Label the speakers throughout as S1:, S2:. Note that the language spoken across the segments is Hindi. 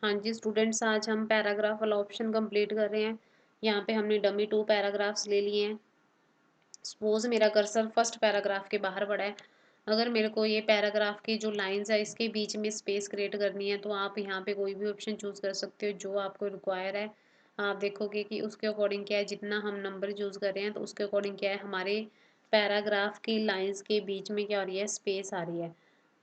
S1: हाँ जी स्टूडेंट्स, आज हम पैराग्राफ वाला ऑप्शन कंप्लीट कर रहे हैं। यहाँ पे हमने डमी 2 पैराग्राफ्स ले लिए हैं। सपोज मेरा कर्सर फर्स्ट पैराग्राफ के बाहर पड़ा है। अगर मेरे को ये पैराग्राफ की जो लाइंस है इसके बीच में स्पेस क्रिएट करनी है, तो आप यहाँ पे कोई भी ऑप्शन चूज़ कर सकते हो जो आपको रिक्वायर है। आप देखोगे कि उसके अकॉर्डिंग क्या है, जितना हम नंबर चूज़ कर रहे हैं तो उसके अकॉर्डिंग क्या है, हमारे पैराग्राफ की लाइंस के बीच में क्या हो रही है, स्पेस आ रही है।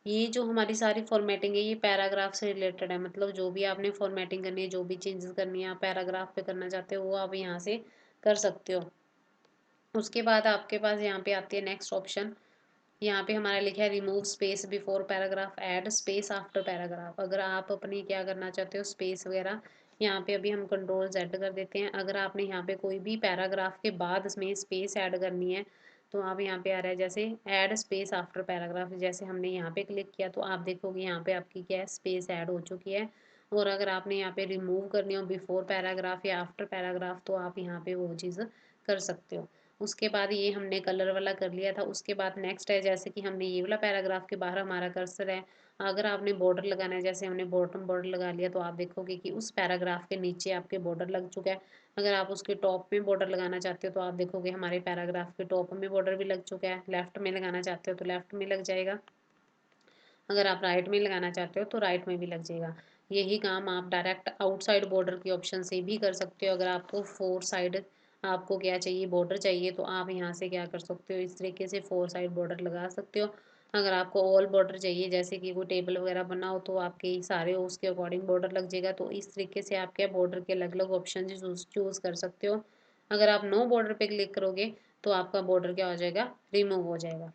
S1: ये जो हमारी सारी फॉर्मेटिंग है ये पैराग्राफ से रिलेटेड है, मतलब जो भी आपने फॉर्मेटिंग करनी है, जो भी चेंजेस करनी है आप पैराग्राफ पे करना चाहते हो वो आप यहाँ से कर सकते हो। उसके बाद आपके पास यहाँ पे आती है नेक्स्ट ऑप्शन। यहाँ पे हमारा लिखा है remove space before paragraph, add space after paragraph. अगर आप अपनी क्या करना चाहते हो स्पेस वगैरह, यहाँ पे अभी हम कंट्रोल जेड कर देते हैं। अगर आपने यहाँ पे कोई भी पैराग्राफ के बाद इसमें स्पेस ऐड करनी है, तो आप यहाँ पे आ रहा है जैसे ऐड स्पेस आफ्टर पैराग्राफ, जैसे हमने यहाँ पे क्लिक किया तो आप देखोगे यहाँ पे आपकी क्या है, स्पेस ऐड हो चुकी है। और अगर आपने यहाँ पे रिमूव करनी हो बिफोर पैराग्राफ या आफ्टर पैराग्राफ, तो आप यहाँ पे वो चीज़ कर सकते हो। उसके बाद ये हमने कलर वाला कर लिया था। उसके बाद नेक्स्ट है, जैसे कि हमने ये वाला पैराग्राफ के बाहर हमारा कर्सर है, अगर आपने बॉर्डर लगाना है, जैसे हमने बॉटम बॉर्डर लगा लिया, तो आप देखोगे कि उस पैराग्राफ के नीचे आपके बॉर्डर लग चुका है। अगर आप उसके टॉप में बॉर्डर लगाना चाहते हो तो आप देखोगे हमारे पैराग्राफ के टॉप में बॉर्डर भी लग चुका है। लेफ्ट में लगाना चाहते हो तो लेफ्ट में लग जाएगा। अगर आप राइट में लगाना चाहते हो तो राइट में भी लग जाएगा। यही काम आप डायरेक्ट आउटसाइड बॉर्डर की ऑप्शन से भी कर सकते हो। अगर आपको फोर साइड आपको क्या चाहिए, बॉर्डर चाहिए, तो आप यहाँ से क्या कर सकते हो, इस तरीके से फोर साइड बॉर्डर लगा सकते हो। अगर आपको ऑल बॉर्डर चाहिए, जैसे कि कोई टेबल वगैरह बना हो, तो आपके सारे उसके अकॉर्डिंग बॉर्डर लग जाएगा। तो इस तरीके से आप क्या बॉर्डर के अलग अलग ऑप्शन चूज़ कर सकते हो। अगर आप नो बॉर्डर पे क्लिक करोगे तो आपका बॉर्डर क्या हो जाएगा, रिमूव हो जाएगा।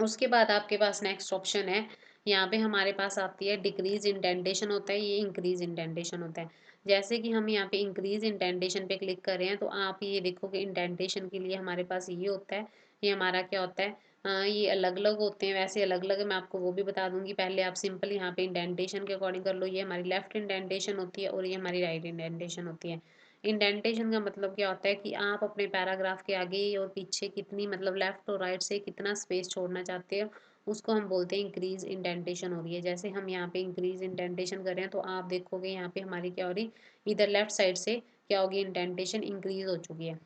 S1: उसके बाद आपके पास नेक्स्ट ऑप्शन है, यहाँ पे हमारे पास आती है डिक्रीज इंडेंटेशन होता है, ये इंक्रीज इंडेंटेशन होता है। जैसे कि हम यहाँ पे इंक्रीज इंडेंटेशन पे क्लिक कर रहे हैं तो आप ये देखोगे इंडेंटेशन के लिए हमारे पास ये होता है, ये हमारा क्या होता है, ये अलग अलग होते हैं, वैसे अलग अलग है, मैं आपको वो भी बता दूंगी। पहले आप सिंपल यहाँ पे इंडेंटेशन के अकॉर्डिंग कर लो। ये हमारी लेफ्ट इंडेंटेशन होती है और ये हमारी राइट इंडेंटेशन होती है। इंडेंटेशन का मतलब क्या होता है कि आप अपने पैराग्राफ के आगे और पीछे कितनी, मतलब लेफ्ट और राइट से कितना स्पेस छोड़ना चाहते हो, उसको हम बोलते हैं इंक्रीज इंडेंटेशन हो रही है। जैसे हम यहाँ पे इंक्रीज इंडेंटेशन कर रहे हैं तो आप देखोगे यहाँ पे हमारी क्या हो रही, इधर लेफ्ट साइड से क्या होगी, इंडेंटेशन इंक्रीज हो चुकी है।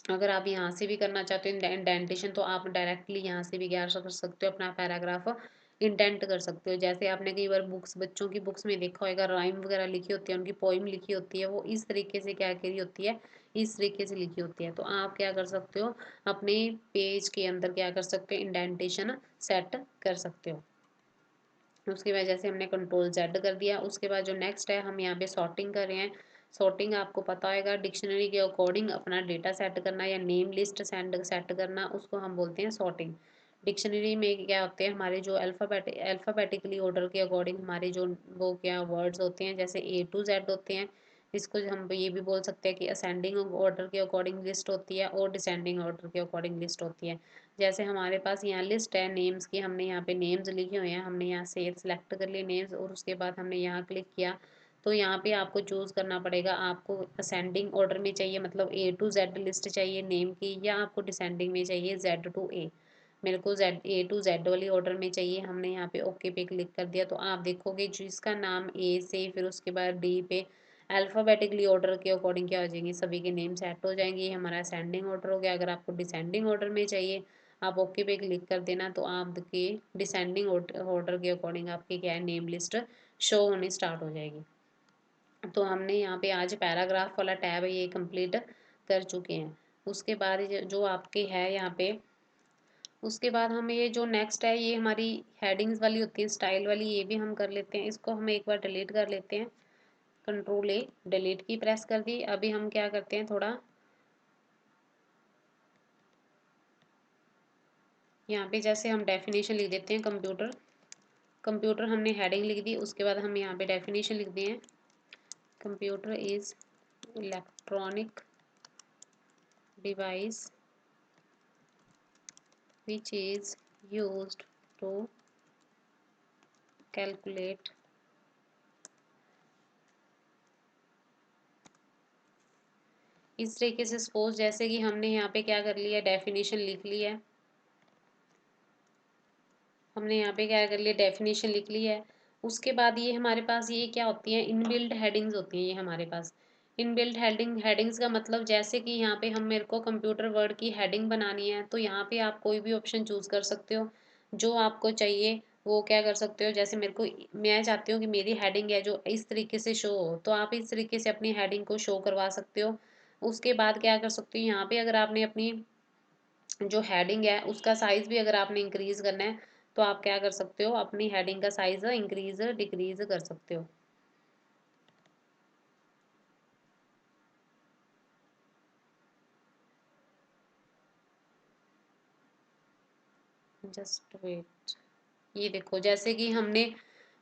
S1: अगर आप यहाँ से भी करना चाहते हो इंडेंटेशन, तो आप डायरेक्टली यहाँ से भी क्या कर सकते हो, अपना पैराग्राफ इंडेंट कर सकते हो। जैसे आपने कई बार बुक्स, बच्चों की बुक्स में देखा होगा, राइम वगैरह लिखी होती है, उनकी पोइम लिखी होती है, वो इस तरीके से क्या करी होती है, इस तरीके से लिखी होती है। तो आप क्या कर सकते हो, अपने पेज के अंदर क्या कर सकते हो, इंडेंटेशन सेट कर सकते हो। उसकी वजह से हमने कंट्रोल जेड कर दिया। उसके बाद जो नेक्स्ट है, हम यहाँ पे सॉर्टिंग कर रहे हैं। सॉर्टिंग आपको पता होगा, डिक्शनरी के अकॉर्डिंग अपना डेटा सेट करना या नेम लिस्ट सेट करना, उसको हम बोलते हैं सॉर्टिंग। डिक्शनरी में क्या होते हैं, हमारे जो अल्फ़ाबेटिकली ऑर्डर के अकॉर्डिंग हमारे जो वो क्या वर्ड्स होते हैं, जैसे ए टू जेड होते हैं। इसको हम ये भी बोल सकते हैं कि असेंडिंग ऑर्डर के अकॉर्डिंग लिस्ट होती है और डिसेंडिंग ऑर्डर के अकॉर्डिंग लिस्ट होती है। जैसे हमारे पास यहाँ लिस्ट है नेम्स की, हमने यहाँ पे नेम्स लिखे हुए हैं, हमने यहाँ से सेलेक्ट कर लिए नेम्स और उसके बाद हमने यहाँ क्लिक किया। तो यहाँ पे आपको चूज़ करना पड़ेगा, आपको असेंडिंग ऑर्डर में चाहिए, मतलब ए टू जेड लिस्ट चाहिए नेम की, या आपको डिसेंडिंग में चाहिए जेड टू ए। मेरे को जेड ए टू जेड वाली ऑर्डर में चाहिए। हमने यहाँ पे ओके पे क्लिक कर दिया। तो आप देखोगे जिसका नाम ए से फिर उसके बाद डी पे अल्फ़ाबेटिकली ऑर्डर के अकॉर्डिंग क्या हो जाएंगे, सभी के नेम सेट हो जाएंगे। ये हमारा असेंडिंग ऑर्डर हो गया। अगर आपको डिसेंडिंग ऑर्डर में चाहिए, आप ओके पे क्लिक कर देना, तो आपके डिसेंडिंग ऑर्डर के अकॉर्डिंग आपकी क्या है, नेम लिस्ट शो होनी स्टार्ट हो जाएगी। तो हमने यहाँ पे आज पैराग्राफ वाला टैब है ये कंप्लीट कर चुके हैं। उसके बाद जो आपके है यहाँ पे, उसके बाद हमें ये जो नेक्स्ट है, ये हमारी हेडिंग्स वाली होती है, स्टाइल वाली, ये भी हम कर लेते हैं। इसको हम एक बार डिलीट कर लेते हैं। कंट्रोल ए, डिलीट की प्रेस कर दी। अभी हम क्या करते हैं, थोड़ा यहाँ पे जैसे हम डेफिनेशन लिख देते हैं, कंप्यूटर। कंप्यूटर हमने हेडिंग लिख दी। उसके बाद हम यहाँ पे डेफिनेशन लिख दिए हैं, computer is electronic device which is used to calculate इस तरीके से। सपोज जैसे कि हमने यहाँ पे क्या कर लिया, डेफिनेशन लिख ली है, हमने यहाँ पे क्या कर लिया, डेफिनेशन लिख ली है। उसके बाद ये हमारे पास ये क्या होती है, इनबिल्ट हेडिंग्स होती हैं ये हमारे पास। इनबिल्ट हेडिंग्स का मतलब जैसे कि यहाँ पे हम मेरे को कंप्यूटर वर्ड की हेडिंग बनानी है, तो यहाँ पे आप कोई भी ऑप्शन चूज़ कर सकते हो जो आपको चाहिए, वो क्या कर सकते हो। जैसे मेरे को, मैं चाहती हूँ कि मेरी हेडिंग है जो इस तरीके से शो हो, तो आप इस तरीके से अपनी हेडिंग को शो करवा सकते हो। उसके बाद क्या कर सकते हो, यहाँ पे अगर आपने अपनी जो हेडिंग है उसका साइज भी अगर आपने इंक्रीज करना है, तो आप क्या कर सकते हो, अपनी हेडिंग का साइज इंक्रीज डिक्रीज कर सकते हो। Just wait. ये देखो, जैसे कि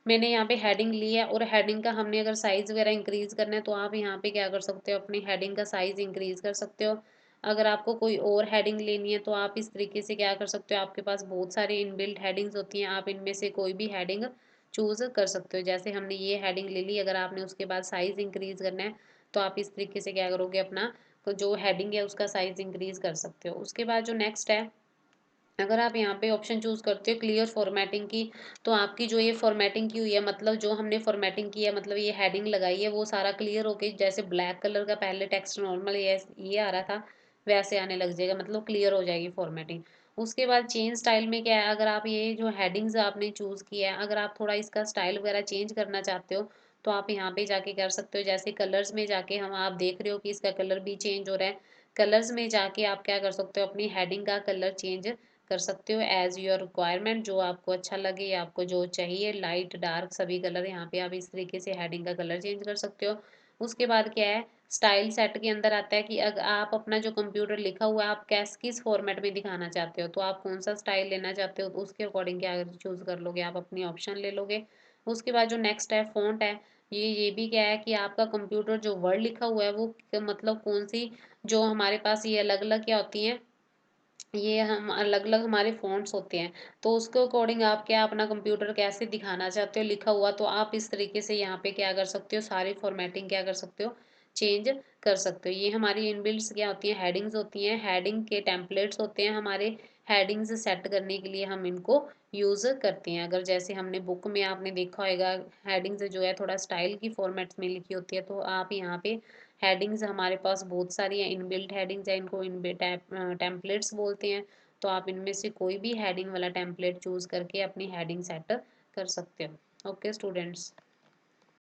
S1: मैंने यहाँ पे हेडिंग ली है, और हेडिंग का हमने अगर साइज वगैरह इंक्रीज करना है, तो आप यहाँ पे क्या कर सकते हो, अपनी हेडिंग का साइज इंक्रीज कर सकते हो। अगर आपको कोई और हेडिंग लेनी है, तो आप इस तरीके से क्या कर सकते हो, आपके पास बहुत सारी इनबिल्ट हेडिंग्स होती हैं, आप इनमें से कोई भी हेडिंग चूज कर सकते हो। जैसे हमने ये हेडिंग ले ली, अगर आपने उसके बाद साइज इंक्रीज करना है, तो आप इस तरीके से क्या करोगे, अपना जो हेडिंग है उसका साइज इंक्रीज कर सकते हो। उसके बाद जो नेक्स्ट है, अगर आप यहाँ पे ऑप्शन चूज करते हो क्लियर फॉर्मेटिंग की, तो आपकी जो ये फॉर्मेटिंग की हुई है, मतलब जो हमने फॉर्मेटिंग की है, मतलब ये हेडिंग लगाई है, वो सारा क्लियर होके जैसे ब्लैक कलर का पहले टेक्स्ट नॉर्मल ये आ रहा था, वैसे आने लग जाएगा, मतलब क्लियर हो जाएगी फॉर्मेटिंग। उसके बाद चेंज स्टाइल में क्या है, अगर आप ये जो हेडिंग्स आपने चूज किया है, अगर आप थोड़ा इसका स्टाइल वगैरह चेंज करना चाहते हो, तो आप यहाँ पे जाके कर सकते हो। जैसे कलर्स में जाके हम आप देख रहे हो कि इसका कलर भी चेंज हो रहा है, कलर्स में जाके आप क्या कर सकते हो, अपनी हेडिंग का कलर चेंज कर सकते हो एज योर रिक्वायरमेंट, जो आपको अच्छा लगे या आपको जो चाहिए, लाइट डार्क सभी कलर यहाँ पे आप इस तरीके से हेडिंग का कलर चेंज कर सकते हो। उसके बाद क्या है, स्टाइल सेट के अंदर आता है कि अगर आप अपना जो कंप्यूटर लिखा हुआ है, आप किस फॉर्मेट में दिखाना चाहते हो, तो आप कौन सा स्टाइल लेना चाहते हो, तो उसके अकॉर्डिंग क्या चूज कर लोगे, आप अपनी ऑप्शन ले लोगे। उसके बाद जो नेक्स्ट है फॉन्ट है, ये भी क्या है कि आपका कंप्यूटर जो वर्ड लिखा हुआ है वो मतलब कौन सी, जो हमारे पास ये अलग अलग क्या होती हैं, ये हम अलग अलग हमारे फ़ॉन्ट्स होते हैं, तो उसके अकॉर्डिंग आप क्या अपना कंप्यूटर कैसे दिखाना चाहते हो लिखा हुआ, तो आप इस तरीके से यहाँ पे क्या कर सकते हो, सारी फॉर्मेटिंग क्या कर सकते हो, चेंज कर सकते हो। ये हमारी इनबिल्ट्स क्या होती हैं, हेडिंग्स होती हैं, हेडिंग के टेम्पलेट्स होते हैं हमारे। हेडिंग्स सेट करने के लिए हम इनको यूज़ करते हैं। अगर जैसे हमने बुक में आपने देखा होगा, हेडिंग्स जो है थोड़ा स्टाइल की फॉर्मेट्स में लिखी होती है, तो आप यहाँ पे हेडिंग्स हमारे पास बहुत सारी हैं, इनबिल्ट हेडिंग्स हैं, इनको इन टेम्पलेट्स बोलते हैं। तो आप इनमें से कोई भी हेडिंग वाला टेम्पलेट चूज करके अपनी हेडिंग सेट कर सकते हो। Okay students.